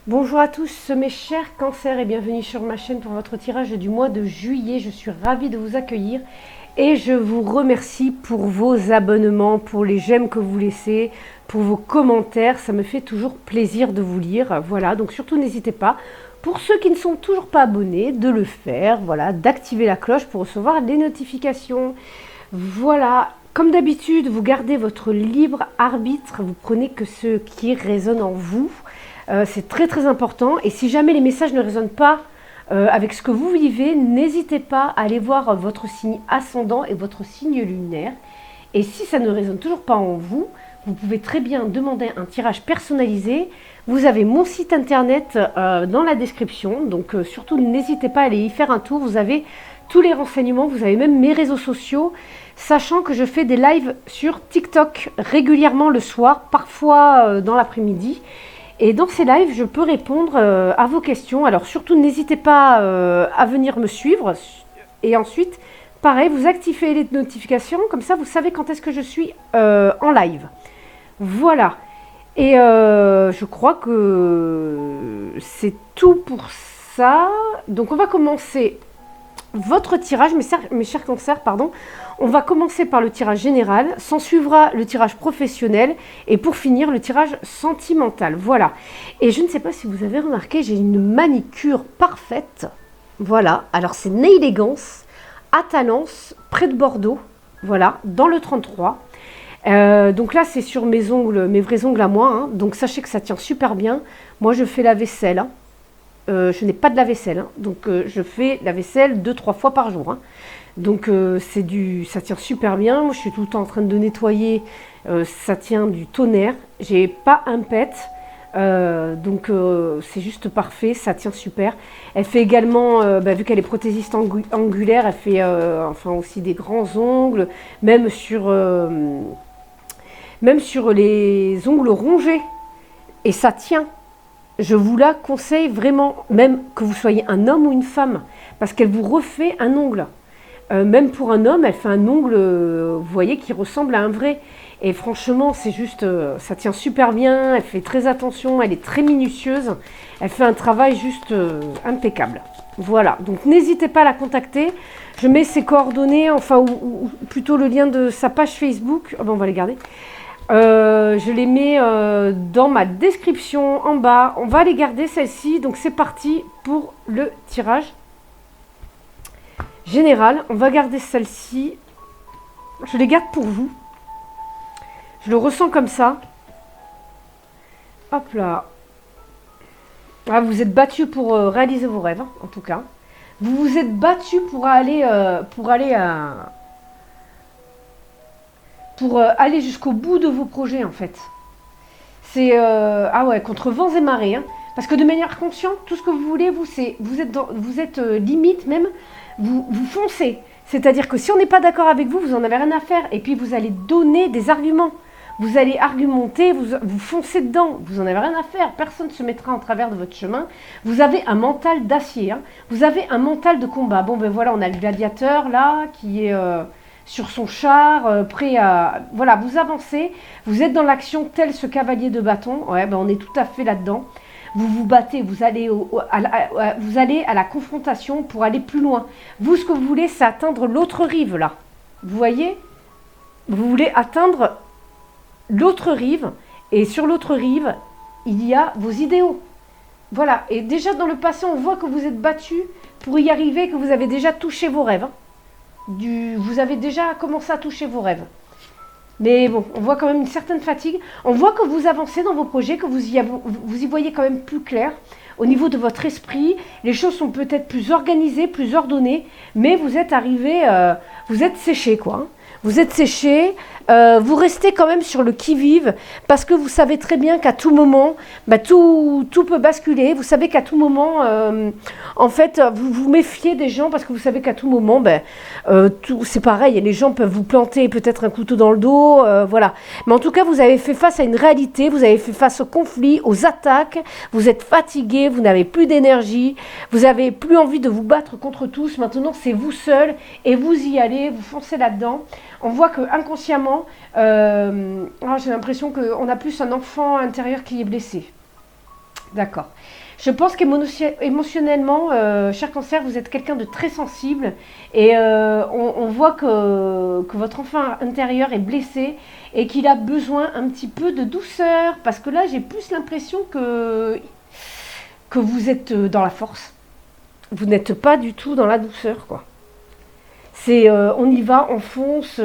Bonjour à tous mes chers cancers et bienvenue sur ma chaîne pour votre tirage du mois de juillet. Je suis ravie de vous accueillir et je vous remercie pour vos abonnements, pour les j'aime que vous laissez, pour vos commentaires. Ça me fait toujours plaisir de vous lire. Voilà, donc surtout n'hésitez pas, pour ceux qui ne sont toujours pas abonnés, de le faire. Voilà, d'activer la cloche pour recevoir les notifications. Voilà, comme d'habitude, vous gardez votre libre arbitre. Vous prenez que ce qui résonne en vous. C'est très très important et si jamais les messages ne résonnent pas avec ce que vous vivez, n'hésitez pas à aller voir votre signe ascendant et votre signe lunaire. Et si ça ne résonne toujours pas en vous, vous pouvez très bien demander un tirage personnalisé. Vous avez mon site internet dans la description, donc surtout n'hésitez pas à aller y faire un tour. Vous avez tous les renseignements, vous avez même mes réseaux sociaux, sachant que je fais des lives sur TikTok régulièrement le soir, parfois dans l'après-midi. Et dans ces lives, je peux répondre à vos questions. Alors surtout, n'hésitez pas à venir me suivre. Et ensuite, pareil, vous activez les notifications. Comme ça, vous savez quand est-ce que je suis en live. Voilà. Et je crois que c'est tout pour ça. Donc on va commencer votre tirage, mes chers cancers, pardon. On va commencer par le tirage général, s'en suivra le tirage professionnel et pour finir le tirage sentimental. Voilà. Et je ne sais pas si vous avez remarqué, j'ai une manicure parfaite. Voilà. Alors c'est Nailégance à Talence, près de Bordeaux. Voilà, dans le 33. Donc là, c'est sur mes ongles, mes vrais ongles à moi. Hein. Donc sachez que ça tient super bien. Moi, je fais la vaisselle. Hein. Je n'ai pas de lave-vaisselle, hein. Donc je fais la vaisselle 2-3 fois par jour. Hein. Donc ça tient super bien. Moi, je suis tout le temps en train de nettoyer. Ça tient du tonnerre. J'ai pas un pet. Donc c'est juste parfait. Ça tient super. Elle fait également, vu qu'elle est prothésiste angulaire, elle fait enfin aussi des grands ongles, même sur les ongles rongés. Et ça tient. Je vous la conseille vraiment, même que vous soyez un homme ou une femme, parce qu'elle vous refait un ongle. Même pour un homme, elle fait un ongle, vous voyez, qui ressemble à un vrai. Et franchement, c'est juste, ça tient super bien, elle fait très attention, elle est très minutieuse. Elle fait un travail juste impeccable. Voilà, donc n'hésitez pas à la contacter. Je mets ses coordonnées, enfin, ou plutôt le lien de sa page Facebook. Oh ben, on va les garder. Je les mets dans ma description en bas. On va les garder celles-ci. Donc c'est parti pour le tirage général. On va garder celle-ci. Je les garde pour vous. Je le ressens comme ça. Hop là. Ah, vous êtes battus pour réaliser vos rêves, hein, en tout cas. Vous vous êtes battus pour aller jusqu'au bout de vos projets, en fait. C'est ah ouais, contre vents et marées, hein. Parce que de manière consciente, tout ce que vous voulez, vous êtes limite même, vous foncez. C'est-à-dire que si on n'est pas d'accord avec vous, vous en avez rien à faire. Et puis vous allez donner des arguments. Vous allez argumenter, vous foncez dedans. Vous en avez rien à faire. Personne ne se mettra en travers de votre chemin. Vous avez un mental d'acier. Hein. Vous avez un mental de combat. Bon ben voilà, on a le gladiateur là qui est sur son char, prêt à... Voilà, vous avancez, vous êtes dans l'action tel ce cavalier de bâton. Ouais, ben on est tout à fait là-dedans. Vous vous battez, vous allez à la confrontation pour aller plus loin. Vous, ce que vous voulez, c'est atteindre l'autre rive, là. Vous voyez? Vous voulez atteindre l'autre rive, et sur l'autre rive, il y a vos idéaux. Voilà, et déjà dans le passé, on voit que vous êtes battu pour y arriver, que vous avez déjà touché vos rêves. Hein. Vous avez déjà commencé à toucher vos rêves. Mais bon, on voit quand même une certaine fatigue. On voit que vous avancez dans vos projets, que vous y voyez quand même plus clair. Au niveau de votre esprit, les choses sont peut-être plus organisées, plus ordonnées, mais vous êtes arrivé, vous êtes séché, quoi. Hein. Vous êtes séché, vous restez quand même sur le qui-vive, parce que vous savez très bien qu'à tout moment, tout peut basculer. Vous savez qu'à tout moment, en fait, vous vous méfiez des gens, parce que vous savez qu'à tout moment, c'est pareil, les gens peuvent vous planter peut-être un couteau dans le dos, voilà. Mais en tout cas, vous avez fait face à une réalité, vous avez fait face aux conflits, aux attaques, vous êtes fatigué, vous n'avez plus d'énergie, vous n'avez plus envie de vous battre contre tous. Maintenant, c'est vous seul, et vous y allez, vous foncez là-dedans. On voit que inconsciemment, j'ai l'impression qu'on a plus un enfant intérieur qui est blessé. D'accord. Je pense qu'émotionnellement, cher cancer, vous êtes quelqu'un de très sensible et on voit que votre enfant intérieur est blessé et qu'il a besoin un petit peu de douceur parce que là, j'ai plus l'impression que vous êtes dans la force. Vous n'êtes pas du tout dans la douceur, quoi. C'est on y va, on fonce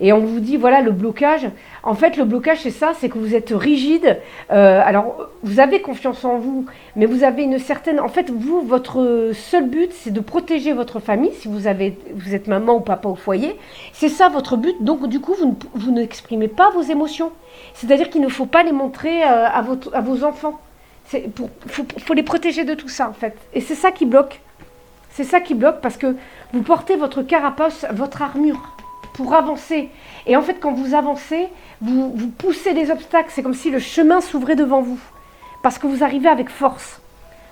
et on vous dit voilà le blocage. En fait, le blocage c'est ça, c'est que vous êtes rigide. Alors vous avez confiance en vous, mais vous avez une certaine. En fait, vous, votre seul but, c'est de protéger votre famille. Si vous êtes maman ou papa au foyer, c'est ça votre but. Donc du coup, vous n'exprimez pas vos émotions. C'est-à-dire qu'il ne faut pas les montrer à vos enfants. Faut les protéger de tout ça en fait. Et c'est ça qui bloque. C'est ça qui bloque parce que vous portez votre carapace, votre armure pour avancer. Et en fait, quand vous avancez, vous poussez les obstacles. C'est comme si le chemin s'ouvrait devant vous. Parce que vous arrivez avec force.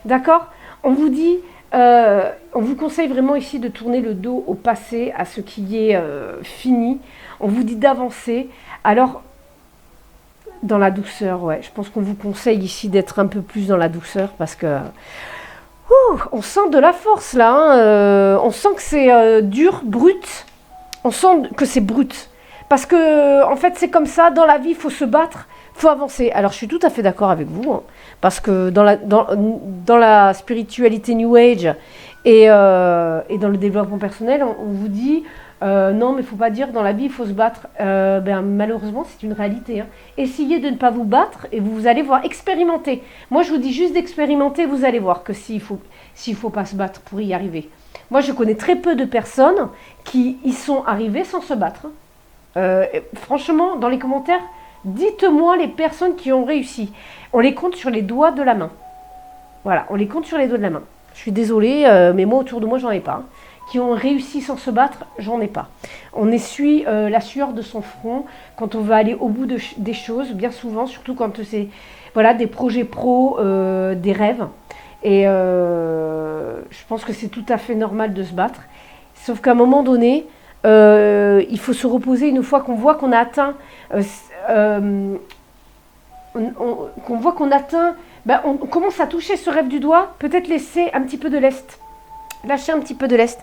D'accord ? On vous dit, on vous conseille vraiment ici de tourner le dos au passé, à ce qui est fini. On vous dit d'avancer. Alors, dans la douceur, ouais. Je pense qu'on vous conseille ici d'être un peu plus dans la douceur parce que... on sent de la force là, hein. On sent que c'est dur, brut. On sent que c'est brut. Parce que, en fait, c'est comme ça, dans la vie, il faut se battre, il faut avancer. Alors, je suis tout à fait d'accord avec vous, hein, parce que dans la spiritualité New Age et dans le développement personnel, on vous dit, non, mais il ne faut pas dire, dans la vie, il faut se battre. Malheureusement, c'est une réalité. Hein. Essayez de ne pas vous battre et vous allez voir, expérimenter. Moi, je vous dis juste d'expérimenter, vous allez voir que s'il faut pas se battre pour y arriver. Moi, je connais très peu de personnes qui y sont arrivées sans se battre. Franchement, dans les commentaires, dites-moi les personnes qui ont réussi. On les compte sur les doigts de la main. Voilà, on les compte sur les doigts de la main. Je suis désolée, mais moi, autour de moi, j'en ai pas. Hein. Qui ont réussi sans se battre, j'en ai pas. On essuie la sueur de son front quand on veut aller au bout des choses, bien souvent, surtout quand c'est des projets pro, des rêves. Et je pense que c'est tout à fait normal de se battre. Sauf qu'à un moment donné, il faut se reposer une fois qu'on voit qu'on a atteint... qu'on voit qu'on atteint... on commence à toucher ce rêve du doigt, peut-être laisser un petit peu de lest. Lâchez un petit peu de lest.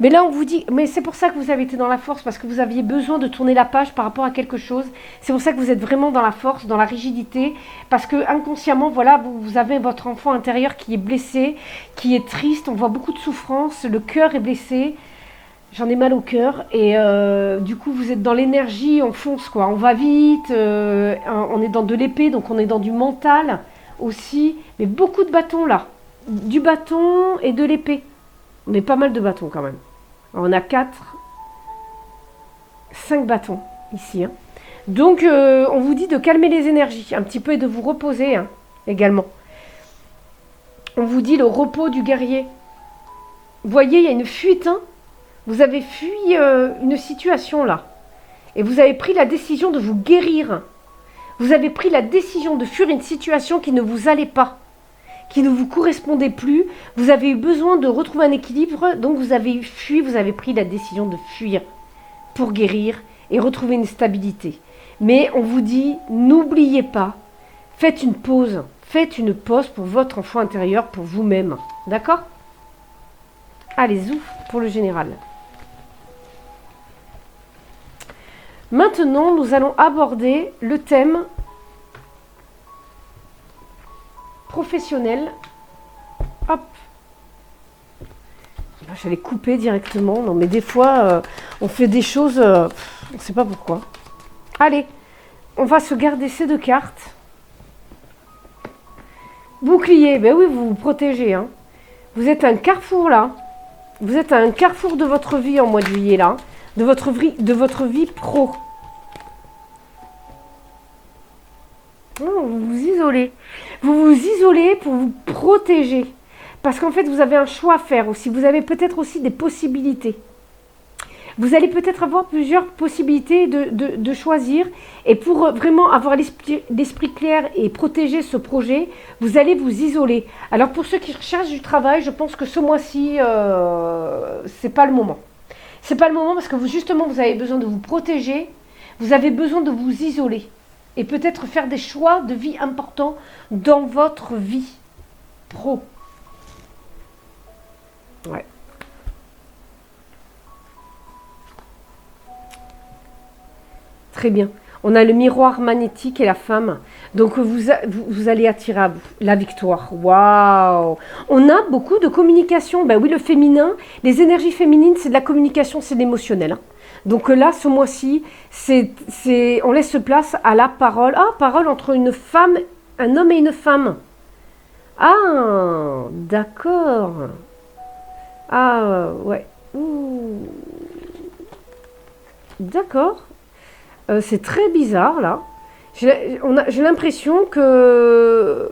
Mais là, on vous dit, mais c'est pour ça que vous avez été dans la force, parce que vous aviez besoin de tourner la page par rapport à quelque chose. C'est pour ça que vous êtes vraiment dans la force, dans la rigidité, parce que inconsciemment, voilà, vous avez votre enfant intérieur qui est blessé, qui est triste, on voit beaucoup de souffrance, le cœur est blessé. J'en ai mal au cœur et du coup, vous êtes dans l'énergie, on fonce quoi, on va vite, on est dans de l'épée, donc on est dans du mental aussi, mais beaucoup de bâtons là, du bâton et de l'épée. On est pas mal de bâtons quand même. On a 5 bâtons ici. Hein. Donc, on vous dit de calmer les énergies un petit peu et de vous reposer hein, également. On vous dit le repos du guerrier. Vous voyez, il y a une fuite. Hein. Vous avez fui une situation là. Et vous avez pris la décision de vous guérir. Vous avez pris la décision de fuir une situation qui ne vous allait pas. Qui ne vous correspondait plus, vous avez eu besoin de retrouver un équilibre, donc vous avez fui, vous avez pris la décision de fuir pour guérir et retrouver une stabilité. Mais on vous dit, n'oubliez pas, faites une pause pour votre enfant intérieur, pour vous-même. D'accord ? Allez, zouf pour le général. Maintenant, nous allons aborder le thème professionnel. Hop. J'allais couper directement. Non, mais des fois, on fait des choses, on ne sait pas pourquoi. Allez, on va se garder ces 2 cartes. Bouclier, ben oui, vous vous protégez. Hein. Vous êtes à un carrefour là. Vous êtes à un carrefour de votre vie en mois de juillet là. De votre vie pro. Vous vous isolez. Vous vous isolez pour vous protéger. Parce qu'en fait, vous avez un choix à faire aussi. Vous avez peut-être aussi des possibilités. Vous allez peut-être avoir plusieurs possibilités de choisir. Et pour vraiment avoir l'esprit clair et protéger ce projet, vous allez vous isoler. Alors pour ceux qui recherchent du travail, je pense que ce mois-ci, c'est pas le moment. C'est pas le moment parce que justement, vous avez besoin de vous protéger. Vous avez besoin de vous isoler. et peut-être faire des choix de vie importants dans votre vie pro. Ouais. Très bien. On a le miroir magnétique et la femme. Donc, vous allez attirer à vous la victoire. Waouh! On a beaucoup de communication. Ben oui, le féminin, les énergies féminines, c'est de la communication, c'est de l'émotionnel. Hein. Donc là, ce mois-ci, on laisse place à la parole. Ah, parole entre une femme, un homme et une femme. Ah, d'accord. Ah, ouais. Ouh. D'accord. C'est très bizarre là. J'ai l'impression que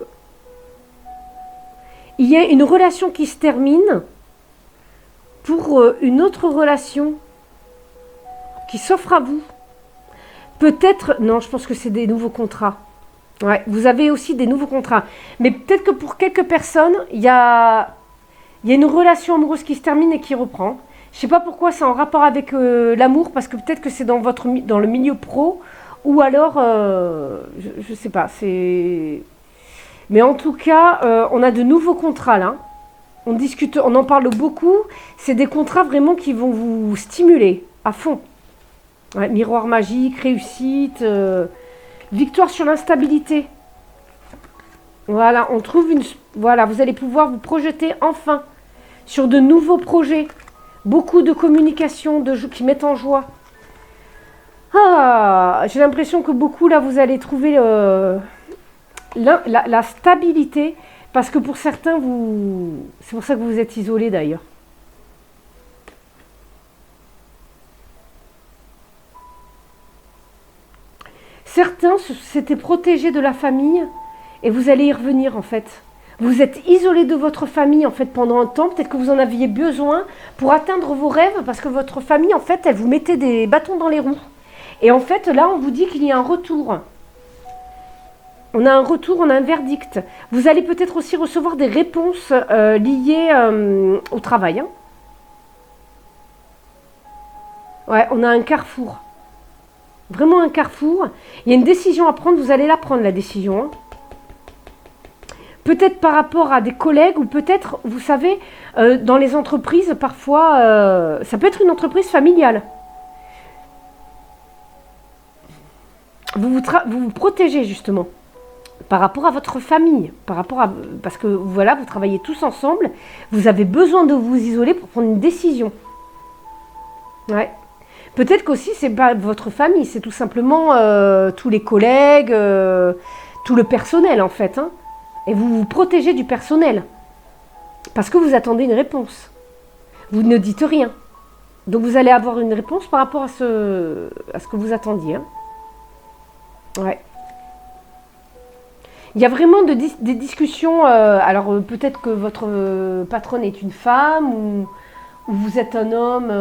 il y a une relation qui se termine pour une autre relation qui s'offre à vous. Peut-être, non, je pense que c'est des nouveaux contrats. Ouais, vous avez aussi des nouveaux contrats. Mais peut-être que pour quelques personnes, il y a une relation amoureuse qui se termine et qui reprend. Je ne sais pas pourquoi c'est en rapport avec l'amour, parce que peut-être que c'est dans le milieu pro, ou alors, je ne sais pas. Mais en tout cas, on a de nouveaux contrats là. On discute, on en parle beaucoup. C'est des contrats vraiment qui vont vous stimuler à fond. Ouais, miroir magique, réussite, victoire sur l'instabilité. Voilà, on trouve voilà, vous allez pouvoir vous projeter enfin sur de nouveaux projets. Beaucoup de communication qui mettent en joie. Ah, j'ai l'impression que beaucoup là, vous allez trouver la stabilité. Parce que pour certains, c'est pour ça que vous êtes isolés d'ailleurs. Certains s'étaient protégés de la famille et vous allez y revenir en fait. Vous êtes isolé de votre famille en fait pendant un temps. Peut-être que vous en aviez besoin pour atteindre vos rêves parce que votre famille en fait, elle vous mettait des bâtons dans les roues. Et en fait là, on vous dit qu'il y a un retour. On a un retour, on a un verdict. Vous allez peut-être aussi recevoir des réponses liées au travail. Hein. Ouais, on a un carrefour. Vraiment un carrefour. Il y a une décision à prendre, vous allez la prendre la décision. Hein. Peut-être par rapport à des collègues ou peut-être, vous savez, dans les entreprises, parfois, ça peut être une entreprise familiale. Vous vous protégez justement par rapport à votre famille, parce que voilà, vous travaillez tous ensemble, vous avez besoin de vous isoler pour prendre une décision. Ouais. Peut-être qu'aussi, c'est pas votre famille, c'est tout simplement tous les collègues, tout le personnel en fait. Hein. Et vous vous protégez du personnel. Parce que vous attendez une réponse. Vous ne dites rien. Donc vous allez avoir une réponse par rapport à ce que vous attendiez. Hein. Ouais. Il y a vraiment des discussions. Alors peut-être que votre patronne est une femme ou vous êtes un homme.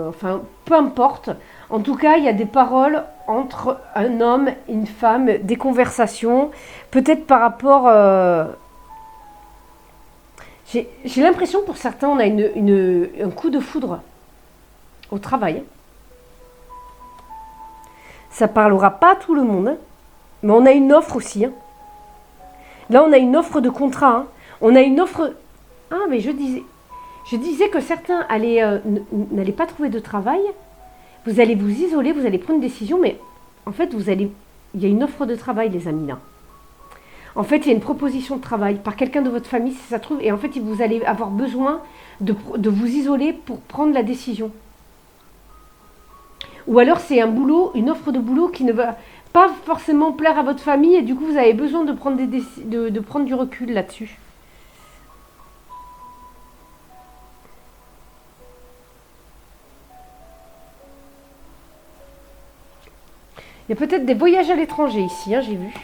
Enfin, peu importe. En tout cas, il y a des paroles entre un homme et une femme, des conversations. Peut-être par rapport. J'ai l'impression pour certains, on a un coup de foudre au travail. Ça parlera pas à tout le monde, hein, mais on a une offre aussi. Hein. Là, on a une offre de contrat. Hein. On a une offre. Ah, mais je disais que certains n'allaient pas trouver de travail. Vous allez vous isoler, vous allez prendre une décision, mais en fait, il y a une offre de travail, les amis, là. En fait, il y a une proposition de travail par quelqu'un de votre famille, si ça se trouve, et en fait, vous allez avoir besoin de vous isoler pour prendre la décision. Ou alors, c'est un boulot, une offre de boulot qui ne va pas forcément plaire à votre famille, et du coup, vous avez besoin de prendre, de prendre du recul là-dessus. Il y a peut-être des voyages à l'étranger ici, hein, j'ai vu.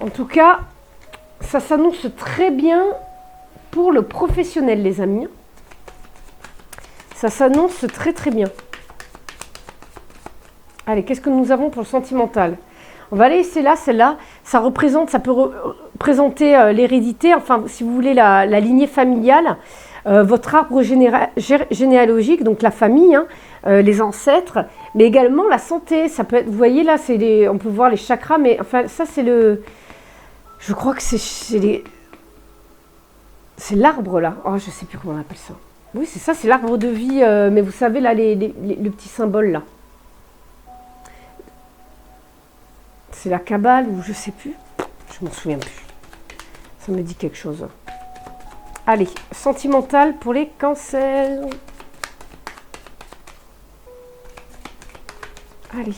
En tout cas, ça s'annonce très bien pour le professionnel, les amis. Ça s'annonce très très bien. Allez, qu'est-ce que nous avons pour le sentimental? On va aller laisser là, celle-là. Ça peut représenter l'hérédité, enfin, si vous voulez, la lignée familiale. votre arbre généalogique, donc la famille, hein, les ancêtres, mais également la santé. Ça peut être, vous voyez là, on peut voir les chakras, mais enfin ça c'est je crois que c'est l'arbre là. Oh, je sais plus comment on appelle ça. Oui, c'est ça, c'est l'arbre de vie, mais vous savez là, le petit symbole là. C'est la Kabbale ou je sais plus. Je m'en souviens plus. Ça me dit quelque chose. Allez, sentimental pour les cancers. Allez.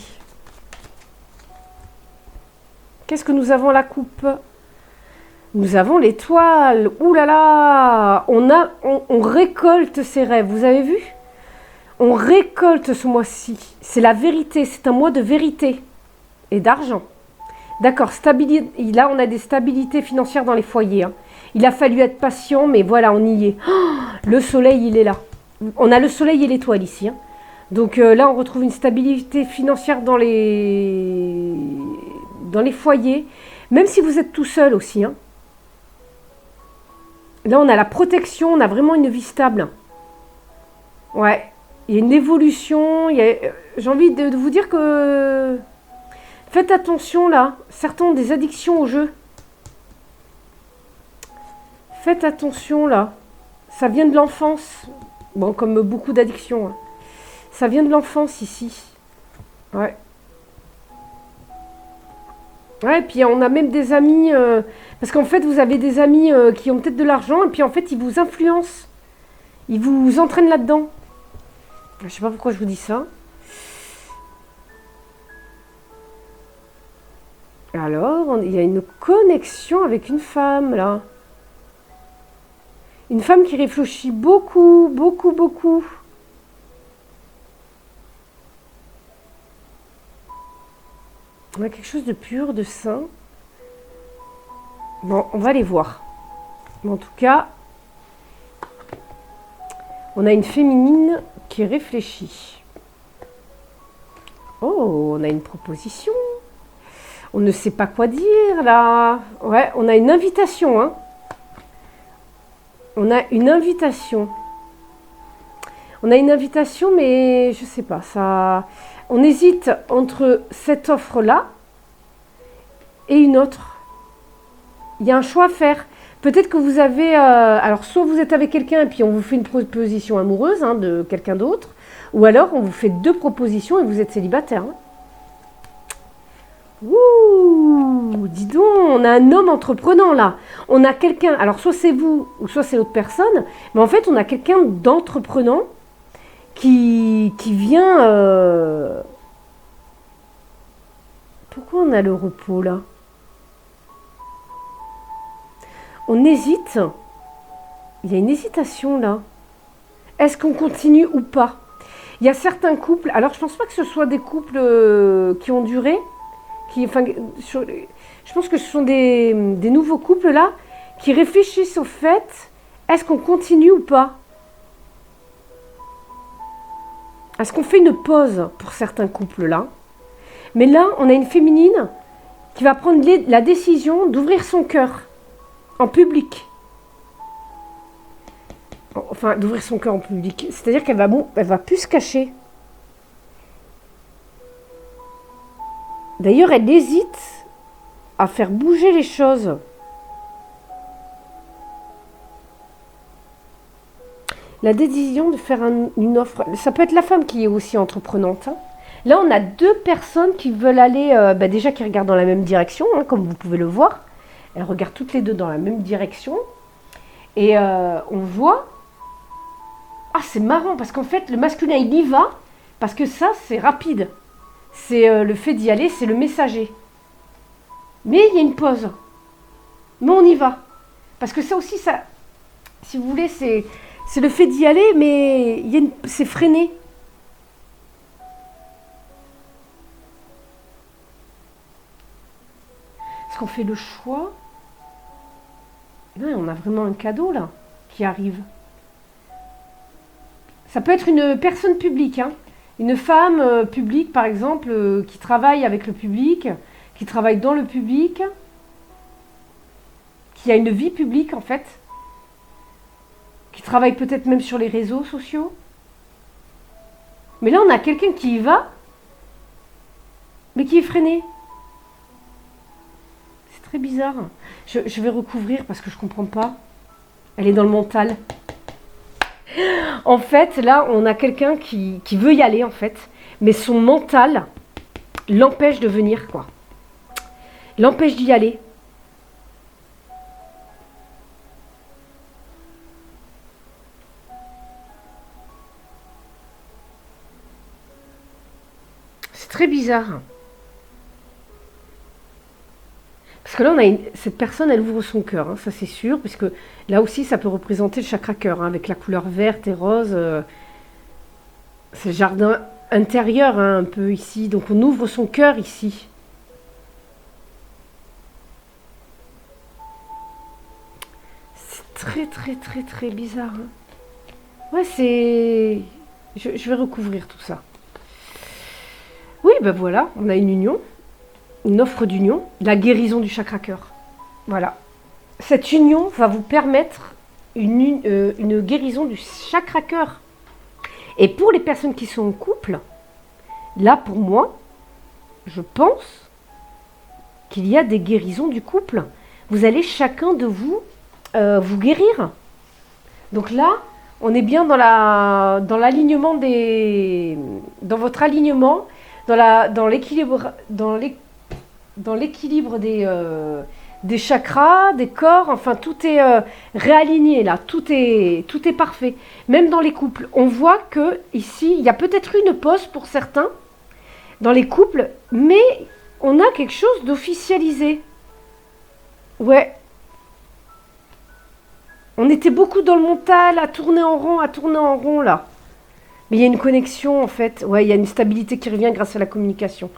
Qu'est-ce que nous avons à la coupe? Nous avons l'étoile. Ouh là là, on récolte ses rêves. Vous avez vu? On récolte ce mois-ci. C'est la vérité. C'est un mois de vérité et d'argent. D'accord, là on a des stabilités financières dans les foyers. Hein. Il a fallu être patient, mais voilà, on y est. Oh, le soleil, il est là. On a le soleil et l'étoile ici. Hein. Donc là, on retrouve une stabilité financière dans les foyers, même si vous êtes tout seul aussi. Hein. Là, on a la protection, on a vraiment une vie stable. Ouais, il y a une évolution. J'ai envie de vous dire que... Faites attention là, certains ont des addictions au jeu. Faites attention là, ça vient de l'enfance. Bon, comme beaucoup d'addictions. Hein. Ça vient de l'enfance ici. Ouais. Ouais, et puis on a même des amis... parce qu'en fait, vous avez des amis qui ont peut-être de l'argent, et puis en fait, ils vous influencent. Ils vous entraînent là-dedans. Je sais pas pourquoi je vous dis ça. Alors, il y a une connexion avec une femme, là. Une femme qui réfléchit beaucoup, beaucoup, beaucoup. On a quelque chose de pur, de sain. Bon, on va les voir. Mais en tout cas, on a une féminine qui réfléchit. Oh, on a une proposition. On ne sait pas quoi dire, là. Ouais, on a une invitation, hein. On a une invitation. On a une invitation, mais je sais pas, ça... On hésite entre cette offre-là et une autre. Il y a un choix à faire. Peut-être que vous avez... alors, soit vous êtes avec quelqu'un et puis on vous fait une proposition amoureuse hein, de quelqu'un d'autre, ou alors on vous fait 2 propositions et vous êtes célibataire. Hein. Ouh, dis donc, on a un homme entreprenant là. On a quelqu'un, alors soit c'est vous ou soit c'est l'autre personne, mais en fait on a quelqu'un d'entreprenant qui vient... Pourquoi on a le repos là? On hésite. Il y a une hésitation là. Est-ce qu'on continue ou pas? Il y a certains couples, alors je pense pas que ce soit des couples qui ont duré, je pense que ce sont des nouveaux couples là qui réfléchissent au fait, est-ce qu'on continue ou pas? Est-ce qu'on fait une pause pour certains couples là? Mais là, on a une féminine qui va prendre la décision d'ouvrir son cœur en public. Enfin, d'ouvrir son cœur en public. C'est-à-dire qu'elle va plus se cacher. D'ailleurs, elle hésite à faire bouger les choses. La décision de faire une offre, ça peut être la femme qui est aussi entreprenante. Hein. Là, on a 2 personnes qui veulent aller, déjà qui regardent dans la même direction, hein, comme vous pouvez le voir. Elles regardent toutes les 2 dans la même direction. Et on voit... Ah, c'est marrant, parce qu'en fait, le masculin, il y va, parce que ça, c'est rapide. C'est le fait d'y aller, c'est le messager. Mais il y a une pause. Mais on y va. Parce que ça aussi, ça, si vous voulez, c'est le fait d'y aller, mais c'est freiné. Est-ce qu'on fait le choix? Non, on a vraiment un cadeau là qui arrive. Ça peut être une personne publique, hein. Une femme publique par exemple qui travaille avec le public, qui travaille dans le public, qui a une vie publique en fait, qui travaille peut-être même sur les réseaux sociaux. Mais là, on a quelqu'un qui y va, mais qui est freiné. C'est très bizarre. Je vais recouvrir parce que je comprends pas. Elle est dans le mental. En fait, là, on a quelqu'un qui veut y aller, en fait. Mais son mental l'empêche de venir, quoi. L'empêche d'y aller. C'est très bizarre. Parce que là, on a cette personne, elle ouvre son cœur, hein, ça c'est sûr, puisque là aussi, ça peut représenter le chakra cœur, hein, avec la couleur verte et rose. C'est le jardin intérieur, hein, un peu ici. Donc on ouvre son cœur ici. C'est très, très, très, très bizarre. Hein. Ouais, c'est... Je vais recouvrir tout ça. Oui, ben voilà, on a une union. Une offre d'union, la guérison du chakra cœur. Voilà. Cette union va vous permettre une guérison du chakra cœur. Et pour les personnes qui sont en couple, là pour moi, je pense qu'il y a des guérisons du couple. Vous allez chacun de vous vous guérir. Donc là, on est bien dans l'alignement dans votre alignement, dans l'équilibre, dans l'équilibre des chakras, des corps, enfin tout est réaligné là, tout est parfait. Même dans les couples, on voit que ici, il y a peut-être une pause pour certains dans les couples, mais on a quelque chose d'officialisé. Ouais. On était beaucoup dans le mental, à tourner en rond là. Mais il y a une connexion en fait, ouais, il y a une stabilité qui revient grâce à la communication.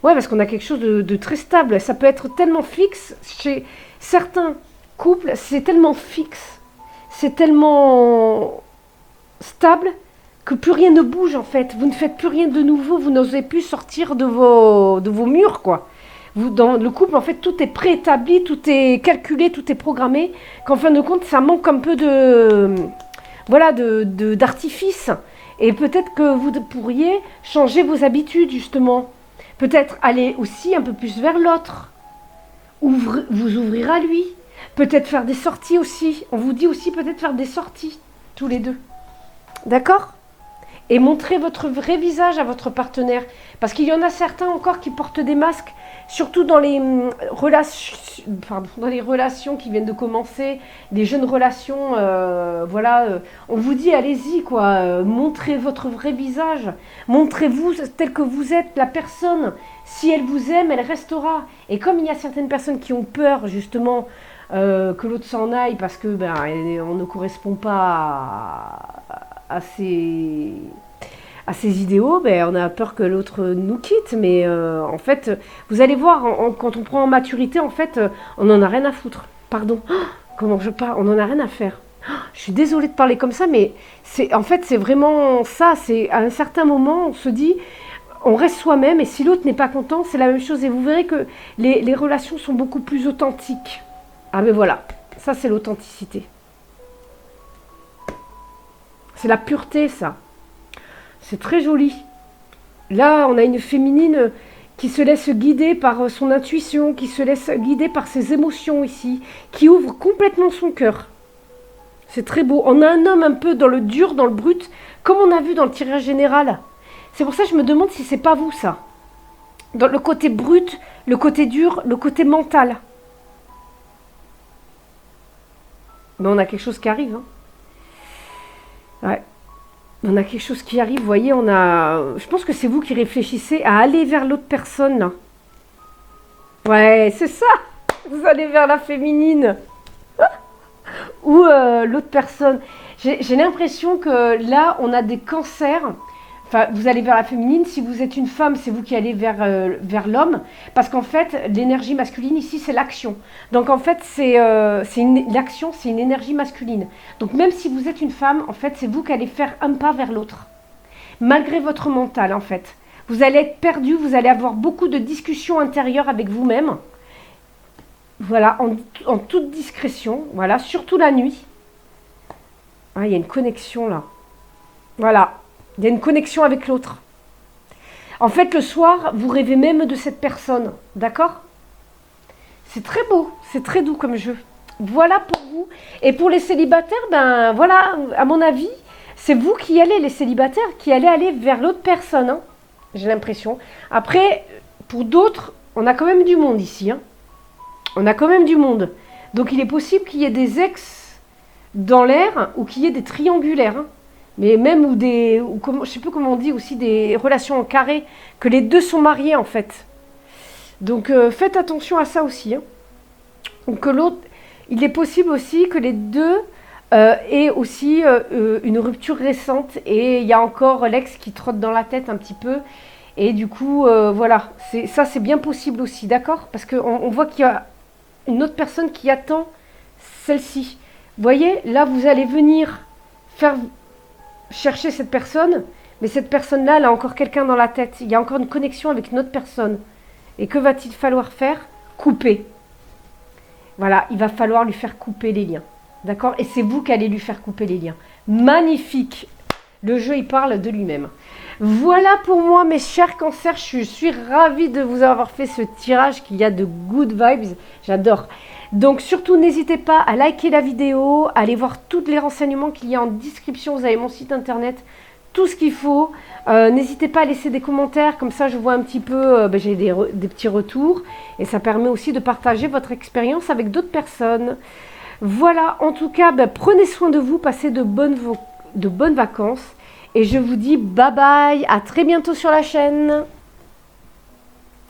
Ouais, parce qu'on a quelque chose de très stable. Ça peut être tellement fixe. Chez certains couples, c'est tellement fixe, c'est tellement stable que plus rien ne bouge en fait. Vous ne faites plus rien de nouveau. Vous n'osez plus sortir de vos murs, quoi. Dans le couple, en fait, tout est préétabli, tout est calculé, tout est programmé. Qu'en fin de compte, ça manque un peu d'artifice. Et peut-être que vous pourriez changer vos habitudes, justement. Peut-être aller aussi un peu plus vers l'autre. Vous ouvrir à lui. Peut-être faire des sorties aussi. On vous dit aussi peut-être faire des sorties, tous les deux. D'accord ? Et montrer votre vrai visage à votre partenaire. Parce qu'il y en a certains encore qui portent des masques, surtout dans les relations qui viennent de commencer, les jeunes relations. On vous dit, allez-y, quoi. Montrez votre vrai visage. Montrez-vous tel que vous êtes, la personne. Si elle vous aime, elle restera. Et comme il y a certaines personnes qui ont peur, justement, que l'autre s'en aille parce que on ne correspond pas à ses idéaux, on a peur que l'autre nous quitte. Mais en fait, vous allez voir, quand on prend en maturité, en fait, on n'en a rien à foutre. Pardon, comment je parle ? On n'en a rien à faire. Je suis désolée de parler comme ça, mais en fait, c'est vraiment ça. C'est à un certain moment, on se dit, on reste soi-même, et si l'autre n'est pas content, c'est la même chose. Et vous verrez que les relations sont beaucoup plus authentiques. Ah mais voilà, ça c'est l'authenticité. C'est la pureté, ça. C'est très joli. Là, on a une féminine qui se laisse guider par son intuition, qui se laisse guider par ses émotions ici, qui ouvre complètement son cœur. C'est très beau. On a un homme un peu dans le dur, dans le brut, comme on a vu dans le tirage général. C'est pour ça que je me demande si c'est pas vous, ça. Dans le côté brut, le côté dur, le côté mental. Mais on a quelque chose qui arrive. Hein. Ouais. On a quelque chose qui arrive, vous voyez, je pense que c'est vous qui réfléchissez à aller vers l'autre personne, là. Ouais, c'est ça. Vous allez vers la féminine. Ou l'autre personne. J'ai l'impression que là, on a des cancers. Enfin, vous allez vers la féminine. Si vous êtes une femme, c'est vous qui allez vers l'homme. Parce qu'en fait, l'énergie masculine, ici, c'est l'action. Donc, en fait, l'action, c'est une énergie masculine. Donc, même si vous êtes une femme, en fait, c'est vous qui allez faire un pas vers l'autre. Malgré votre mental, en fait. Vous allez être perdu, vous allez avoir beaucoup de discussions intérieures avec vous-même. Voilà, en toute discrétion. Voilà, surtout la nuit. Ah, il y a une connexion là. Voilà, il y a une connexion avec l'autre. En fait, le soir, vous rêvez même de cette personne, d'accord? C'est très beau, c'est très doux comme jeu. Voilà pour vous. Et pour les célibataires, ben voilà, à mon avis, c'est vous qui allez, les célibataires, qui allez aller vers l'autre personne, hein, j'ai l'impression. Après, pour d'autres, on a quand même du monde ici, hein. On a quand même du monde. Donc il est possible qu'il y ait des ex dans l'air ou qu'il y ait des triangulaires, hein. Mais même ou des, ou comment, je sais plus comment on dit aussi, des relations en carré, que les deux sont mariés en fait. Donc faites attention à ça aussi, hein. Ou que l'autre, il est possible aussi que les deux aient aussi une rupture récente et il y a encore l'ex qui trotte dans la tête un petit peu. Et du coup, voilà, ça c'est bien possible aussi, d'accord? Parce qu'on voit qu'il y a une autre personne qui attend celle-ci. Vous voyez, là vous allez venir faire chercher cette personne, mais cette personne-là, elle a encore quelqu'un dans la tête. Il y a encore une connexion avec une autre personne. Et que va-t-il falloir faire? Couper. Voilà, il va falloir lui faire couper les liens. D'accord? Et c'est vous qui allez lui faire couper les liens. Magnifique! Le jeu, il parle de lui-même. Voilà pour moi, mes chers cancers. Je suis ravie de vous avoir fait ce tirage qu'il y a de good vibes. J'adore. Donc, surtout, n'hésitez pas à liker la vidéo, à aller voir tous les renseignements qu'il y a en description. Vous avez mon site internet, tout ce qu'il faut. N'hésitez pas à laisser des commentaires. Comme ça, je vois un petit peu, j'ai des petits retours. Et ça permet aussi de partager votre expérience avec d'autres personnes. Voilà, en tout cas, prenez soin de vous. Passez de bonnes vacances. Et je vous dis bye bye, à très bientôt sur la chaîne.